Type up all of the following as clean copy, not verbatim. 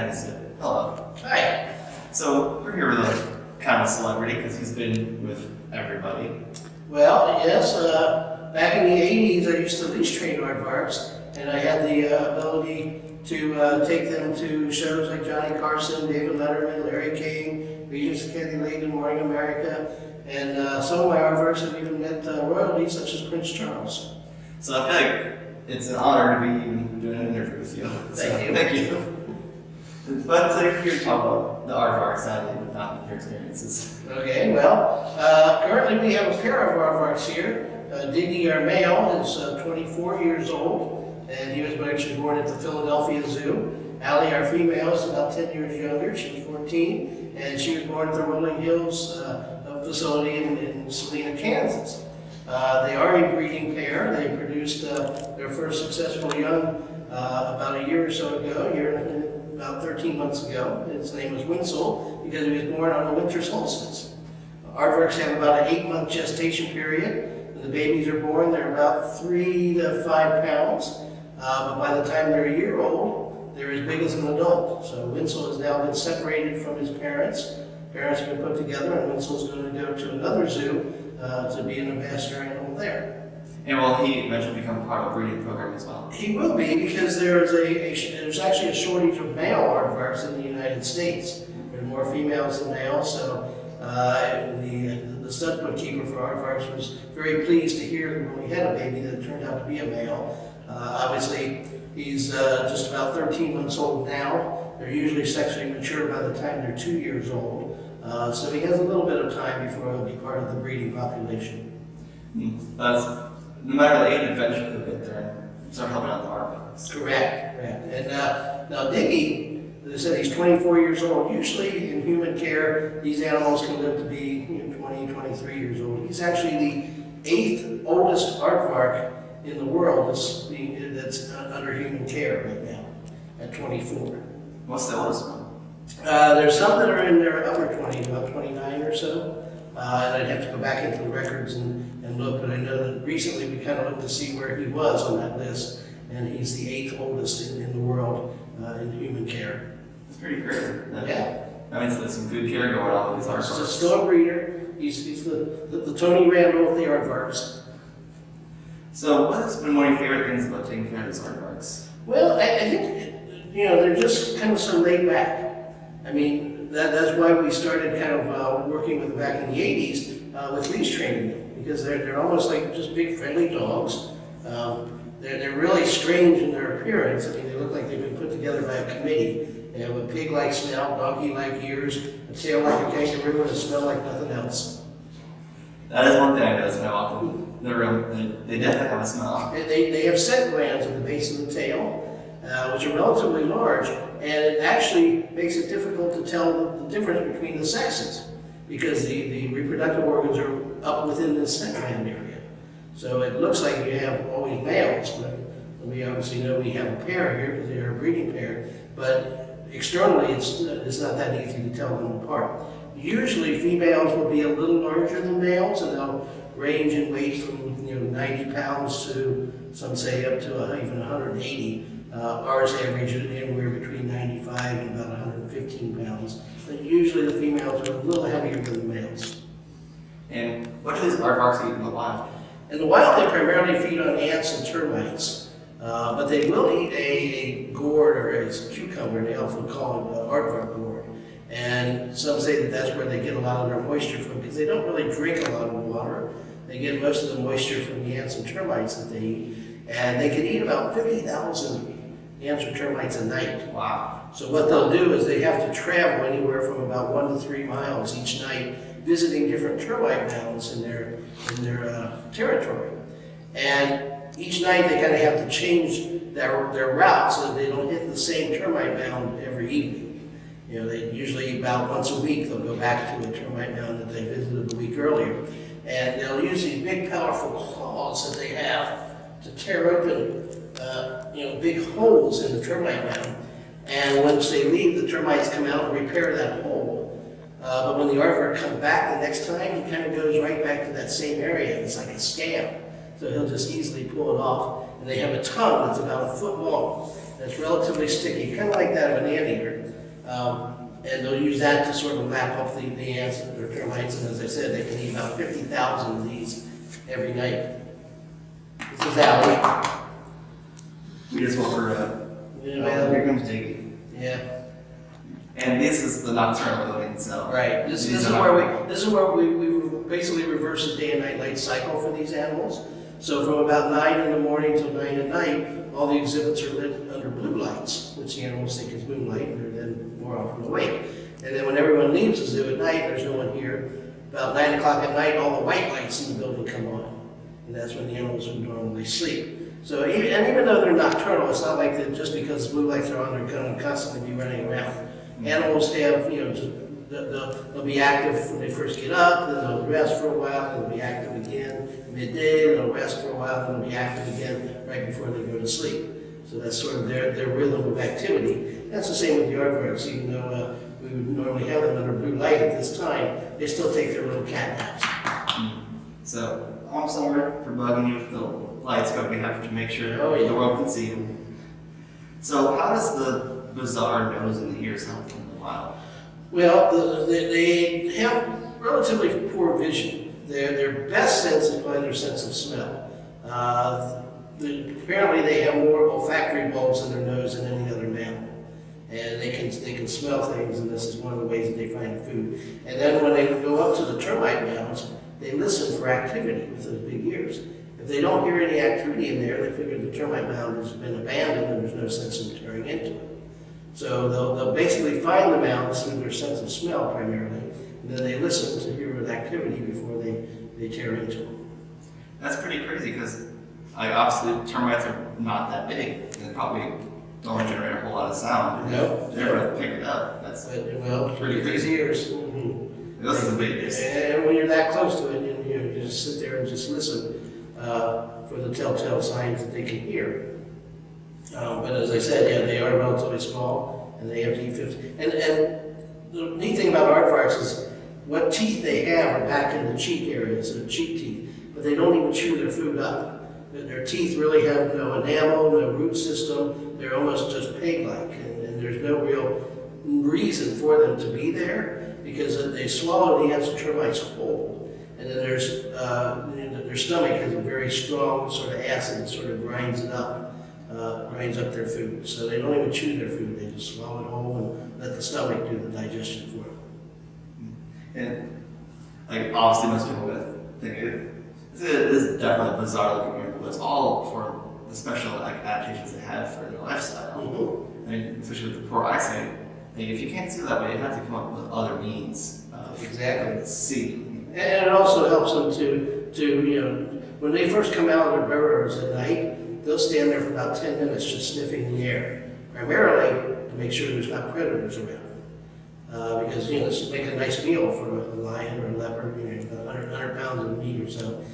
is hello. Hi. So we're here with a kind of celebrity because he's been with everybody. Well, yes, back in the 80s I used to leash train Aardvarks, and I had the ability to take them to shows like Johnny Carson, David Letterman, Larry King, Regents of Kennedy Lee, Good Morning America, and some of my Aardvarks have even met royalties such as Prince Charles. So I feel like it's an honor to be even doing an interview with you. Thank you. But here to talk about the Aardvarks side and not your experiences. Okay, well, currently we have a pair of Aardvarks here. Diggy, our male, is 24 years old, and he was actually born at the Philadelphia Zoo. Allie, our female, is about 10 years younger. She's 14, and she was born at the Rolling Hills facility in Salina, Kansas. They are a breeding pair. They produced their first successful young about a year or so ago, about 13 months ago. His name was Winsel because he was born on the winter solstice. Aardvarks have about an 8-month gestation period. When the babies are born, they're about 3 to 5 pounds. But by the time they're a year old, they're as big as an adult. So Winsel has now been separated from his parents. Parents have been put together, and Winsel's going to go to another zoo to be an ambassador animal there. And will he eventually become part of a breeding program as well? He will be, because there's actually a shortage of male aardvarks in the United States. There are more females than males, so the stud put keeper for aardvarks was very pleased to hear when we had a baby that turned out to be a male. Obviously, he's just about 13 months old now. They're usually sexually mature by the time they're 2 years old. So he has a little bit of time before he'll be part of the breeding population. No matter the age, eventually they'll get there and start helping out the Aardvarks. Correct. And now Diggy, as I said, he's 24 years old. Usually in human care, these animals can live to be 20, 23 years old. He's actually the 8th oldest aardvark in the world that's under human care right now, at 24. What's the oldest one? There's some that are in their upper 20s, about 29 or so. And I'd have to go back into the records and look, but I know that recently we kind of looked to see where he was on that list, and he's the 8th oldest in the world in human care. That's pretty great. Yeah. That means there's some good care going on with these Aardvarks. He's still a breeder. He's the Tony Randall of the Aardvarks. So what has been one of your favorite things about taking care of these Aardvarks? Well, I think, they're just kind of so laid back. I mean, that's why we started kind of working with them back in the 80s with leash training them, because they're almost like just big friendly dogs. They're really strange in their appearance. I mean, they look like they've been put together by a committee. They have a pig-like snout, donkey-like ears, a tail like a kangaroo, and a smell like nothing else. That is one thing I noticed when I walked in the room. They definitely have a smell. They have scent glands at the base of the tail, which are relatively large, and it actually makes it difficult to tell the difference between the sexes, because the reproductive organs are up within this scent gland area. So it looks like you have always males, but we obviously know we have a pair here because they are a breeding pair, but externally it's not that easy to tell them apart. Usually females will be a little larger than males, and they'll range in weight from 90 pounds to, some say, up to even 180. Ours average anywhere between 95 and about 115 pounds. But usually the females are a little heavier than the males. And what do these Aardvarks eat in the wild? In the wild, they primarily feed on ants and termites, but they will eat a gourd or a cucumber. They often call it aardvark gourd. And some say that that's where they get a lot of their moisture from, because they don't really drink a lot of water. They get most of the moisture from the ants and termites that they eat. And they can eat about 50,000 ants or termites a night. Wow. So what they'll do is they have to travel anywhere from about 1 to 3 miles each night, visiting different termite mounds in their territory. And each night they kind of have to change their route so that they don't hit the same termite mound every evening. They usually about once a week they'll go back to a termite mound that they visited the week earlier. And they'll use these big powerful claws that they have to tear open big holes in the termite mound. And once they leave, the termites come out and repair that hole. But when the aardvark comes back the next time, he kind of goes right back to that same area. It's like a scam. So he'll just easily pull it off. And they have a tongue that's about 1 foot long. that's relatively sticky, kind of like that of an anteater. And they'll use that to sort of lap up the ants or termites, and as I said, they can eat about 50,000 of these every night. This is Allie. We just went for here comes Diggy. Yeah. And this is the nocturnal building, so. Right. This is where we basically reverse the day and night light cycle for these animals. So from about 9 in the morning till 9 at night, all the exhibits are lit under blue lights, which the animals think is moonlight, and they're then more often awake. And then when everyone leaves the zoo at night, there's no one here. About 9 o'clock at night, all the white lights in the building come on. And that's when the animals would normally sleep. So even though they're nocturnal, it's not like that just because blue lights are on, they're going to constantly be running around. Animals have, they'll be active when they first get up, then they'll rest for a while, then they'll be active again midday, they'll rest for a while, then they'll be active again right before they go to sleep. So that's sort of their rhythm of activity. That's the same with the aardvarks. Even though we would normally have them under blue light at this time, they still take their little cat naps. So, I'm sorry for bugging you with the lights, but we have to make sure the world can see them. So, how does the bizarre nose and the ears help them in the wild? Well, they have relatively poor vision. Their best sense is probably their sense of smell. Apparently they have more olfactory bulbs in their nose than any other mammal. And they can smell things, and this is one of the ways that they find food. And then when they go up to the termite mounds, they listen for activity with those big ears. If they don't hear any activity in there, they figure the termite mound has been abandoned and there's no sense in tearing into it. So they'll basically find the mounds through their sense of smell primarily, and then they listen to hear with activity before they tear into them. That's pretty crazy because obviously termites are not that big and they probably don't generate a whole lot of sound. No. They never pick it up. That's pretty crazy. Ears. This is the biggest. And when you're that close to it, you just sit there and just listen for the telltale signs that they can hear. But as I said, yeah, they are relatively small, and they have teeth. And the neat thing about aardvarks is what teeth they have are back in the cheek area, so cheek teeth. But they don't even chew their food up. Their teeth really have no enamel, no root system. They're almost just peg-like, and there's no real reason for them to be there because they swallow the ants and termites whole. And then there's their stomach has a very strong sort of acid that sort of grinds it up. Grinds up their food. So they don't even chew their food, they just swallow it whole and let the stomach do the digestion for them. And obviously most people would think this is definitely a bizarre looking animal, but it's all for the special adaptations they have for their lifestyle. Mm-hmm. I mean, especially with the poor eyesight, if you can't see that way, you have to come up with other means of seeing. And it also helps them to when they first come out of their burrows at night, they'll stand there for about 10 minutes just sniffing the air, primarily to make sure there's not predators around. Because this will make a nice meal for a lion or a leopard, 100 pounds of meat or so.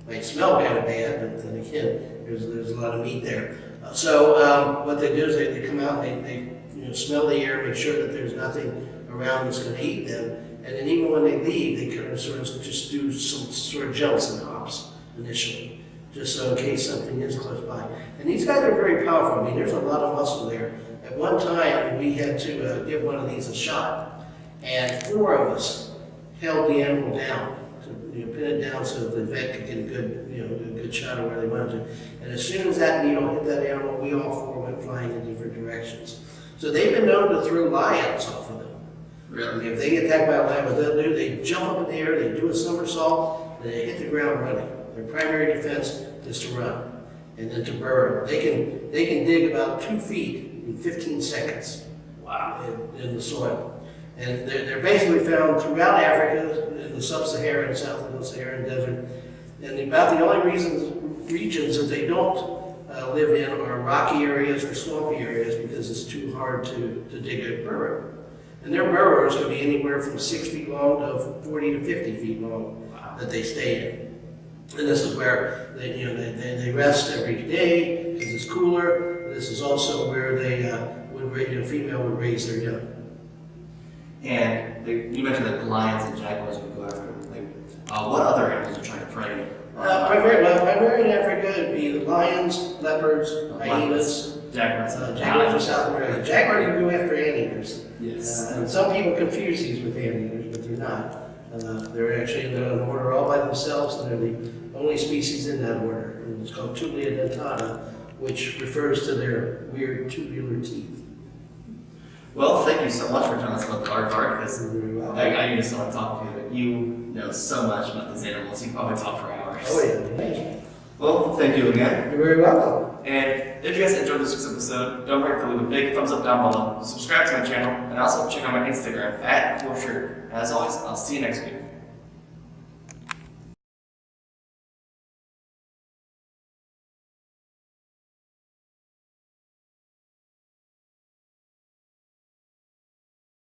Might smell kind of bad, but then again, there's a lot of meat there. So what they do is they come out and they smell the air, make sure that there's nothing around that's going to eat them, and then even when they leave, they kind of sort of just do some sort of jumps and hops initially, just so in case something is close by. And these guys are very powerful. I mean, there's a lot of muscle there. At one time, we had to give one of these a shot, and 4 of us held the animal down to pin it down so the vet could get a good shot of where they wanted to. And as soon as that needle hit that animal, we all 4 went flying in different directions. So they've been known to throw lions off of them. Really? If they get attacked by a lion, what they'll do, they jump up in the air, they do a somersault, and they hit the ground running. Their primary defense is to run and then to burrow. They can dig about 2 feet in 15 seconds. Wow. In the soil. And they're basically found throughout Africa, in the sub-Saharan, south of the Saharan desert. And about the only regions that they don't live in are rocky areas or swampy areas because it's too hard to dig a burrow. And their burrows can be anywhere from 6 feet long to 40 to 50 feet long that they stay in. And this is where they rest every day because it's cooler. This is also where they female would raise their young. And you mentioned that lions and jaguars would go after them. What other animals are trying to prey? Primarily in Africa, it'd be the lions, leopards, hyenas, Jaguars. Jaguars are South America. Jaguars can go after anteaters. Yes. And some people confuse these with anteaters, but they're not. They're actually in an order all by themselves, and they're the only species in that order. And it's called Tulia dentata, which refers to their weird tubular teeth. Well, thank you so much for telling us about the aardvark, because I need to start talking to you, but you know so much about these animals. You can probably talk for hours. Oh, yeah. Well, thank you again. You're very welcome. And if you guys enjoyed this week's episode, don't forget to leave a big thumbs up down below, subscribe to my channel, and also check out my Instagram @CoolShirt. As always, I'll see you next week.